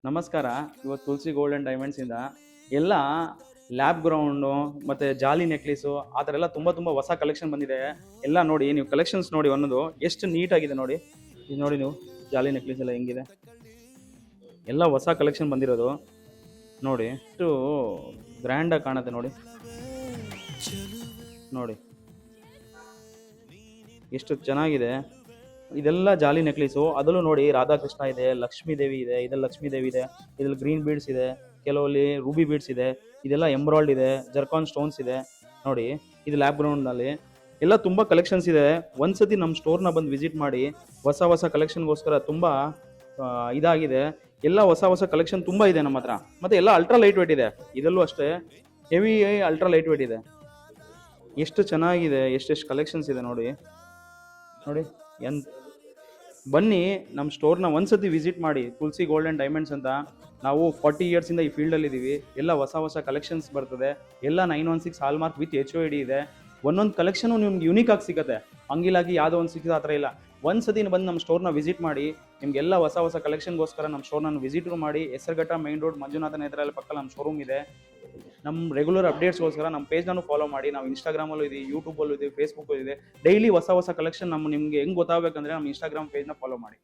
ನಮಸ್ಕಾರ. ಇವತ್ತು ತುಳಸಿ gold and ಡೈಮಂಡ್ಸಿಂದ ಎಲ್ಲ ಲ್ಯಾಬ್ ಗ್ರೌಂಡು ಮತ್ತು ಜಾಲಿ ನೆಕ್ಲೇಸು ಆ ಥರ ಎಲ್ಲ ತುಂಬ ಹೊಸ ಕಲೆಕ್ಷನ್ ಬಂದಿದೆ. ಎಲ್ಲ ನೋಡಿ, ನೀವು ಕಲೆಕ್ಷನ್ಸ್ ನೋಡಿ ಒಂದೊಂದು ಎಷ್ಟು ನೀಟಾಗಿದೆ ನೋಡಿ. ಇದು ನೋಡಿ ನೀವು, ಜಾಲಿ ನೆಕ್ಲೇಸ್ ಎಲ್ಲ ಹೆಂಗಿದೆ, ಎಲ್ಲ ಹೊಸ ಕಲೆಕ್ಷನ್ ಬಂದಿರೋದು ನೋಡಿ. ಎಷ್ಟು ಗ್ರ್ಯಾಂಡಾಗಿ ಕಾಣುತ್ತೆ ನೋಡಿ. ನೋಡಿ ಎಷ್ಟು ಚೆನ್ನಾಗಿದೆ. ಇದೆಲ್ಲ ಜಾಲಿ ನೆಕ್ಲೇಸು. ಅದರಲ್ಲೂ ನೋಡಿ, ರಾಧಾಕೃಷ್ಣ ಇದೆ, ಲಕ್ಷ್ಮೀ ದೇವಿ ಇದೆ, ಇದ್ರಲ್ಲಿ ಲಕ್ಷ್ಮೀ ದೇವಿ ಇದೆ, ಇದ್ರಲ್ಲಿ ಗ್ರೀನ್ ಬೀಡ್ಸ್ ಇದೆ, ಕೆಲವಲ್ಲಿ ರೂಬಿ ಬೀಡ್ಸ್ ಇದೆ, ಇದೆಲ್ಲ ಎಂಬ್ರಾಯ್ಡ್ ಇದೆ, ಜರ್ಕಾನ್ ಸ್ಟೋನ್ಸ್ ಇದೆ ನೋಡಿ. ಇದು ಲ್ಯಾಬ್ ಗ್ರೌಂಡ್ನಲ್ಲಿ ಎಲ್ಲ ತುಂಬ ಕಲೆಕ್ಷನ್ಸ್ ಇದೆ. ಒಂದ್ಸತಿ ನಮ್ಮ ಸ್ಟೋರ್ನ ಬಂದು ವಿಸಿಟ್ ಮಾಡಿ. ಹೊಸ ಕಲೆಕ್ಷನ್ಗೋಸ್ಕರ ತುಂಬ ಇದಾಗಿದೆ. ಎಲ್ಲ ಹೊಸ ಕಲೆಕ್ಷನ್ ತುಂಬ ಇದೆ ನಮ್ಮ ಹತ್ರ. ಮತ್ತು ಎಲ್ಲ ಅಲ್ಟ್ರಾ ಲೈಟ್ ವೇಟ್ ಇದೆ. ಇದರಲ್ಲೂ ಅಷ್ಟೇ ಹೆವಿ ಅಲ್ಟ್ರಾ ಲೈಟ್ ವೇಟ್ ಇದೆ. ಎಷ್ಟು ಚೆನ್ನಾಗಿದೆ, ಎಷ್ಟೆಷ್ಟು ಕಲೆಕ್ಷನ್ಸ್ ಇದೆ ನೋಡಿ. ನೋಡಿ ಬನ್ನಿ ನಮ್ಮ ಸ್ಟೋರ್ನ ಒಂದ್ಸತಿ ವಿಸಿಟ್ ಮಾಡಿ. ತುಳಸಿ ಗೋಲ್ಡ್ ಆ್ಯಂಡ್ ಡೈಮಂಡ್ಸ್ ಅಂತ. ನಾವು 40 ಇಯರ್ಸಿಂದ ಈ ಫೀಲ್ಡಲ್ಲಿ ಇದ್ದೀವಿ. ಎಲ್ಲ ಹೊಸ ಕಲೆಕ್ಷನ್ಸ್ ಬರ್ತದೆ. ಎಲ್ಲ 916 ಹಾಲ್ಮಾರ್ಕ್ ವಿತ್ HOID ಇದೆ. ಒಂದೊಂದು ಕಲೆಕ್ಷನು ನಿಮ್ಗೆ ಯೂನಿಕ್ ಆಗಿ ಸಿಗುತ್ತೆ. ಹಂಗಿಲಾಗಿ ಯಾವುದೋ ಒಂದು ಸಿಕ್ಕಿದ ಆ ಥರ ಇಲ್ಲ. ಒಂದ್ಸತಿ ಬಂದು ನಮ್ಮ ಸ್ಟೋರ್ನ ವಿಸಿಟ್ ಮಾಡಿ. ನಿಮಗೆಲ್ಲ ಹೊಸ ಕಲೆಕ್ಷನ್ಗೋಸ್ಕರ ನಮ್ಮ ಸ್ಟೋರ್ನ ವಿಸಿಟ್ರು ಮಾಡಿ. ಹೆಸರುಘಟ್ಟ ಮೈನ್ ರೋಡ್ ಮಂಜುನಾಥ ನೇತ್ರಾಲಯ ಪಕ್ಕ ನಮ್ಮ ಶೋರೂಮ್ ಇದೆ. ನಮ್ಮ ರೆಗ್ಯುಲರ್ ಅಪ್ಡೇಟ್ಸ್ಗೋಸ್ಕರ ನಮ್ಮ ಪೇಜ್ನೂ ಫಾಲೋ ಮಾಡಿ. ನಾವು ಇನ್ಸ್ಟಾಗ್ರಾಮಲ್ಲೂ ಇದೆ, ಯೂಟ್ಯೂಬಲ್ಲೂ ಇದೆ, ಫೇಸ್ಬುಕ್ಕಲ್ಲೂ ಇದೆ. ಡೈಲಿ ಹೊಸ ಕಲೆಕ್ಷನ್ ನಿಮಗೆ ಹೆಂಗೆ ಗೊತ್ತಾಗಬೇಕಂದ್ರೆ ನಮ್ಮ ಇನ್ಸ್ಟಾಗ್ರಾಮ್ ಪೇಜ್ನ ಫಾಲೋ ಮಾಡಿ.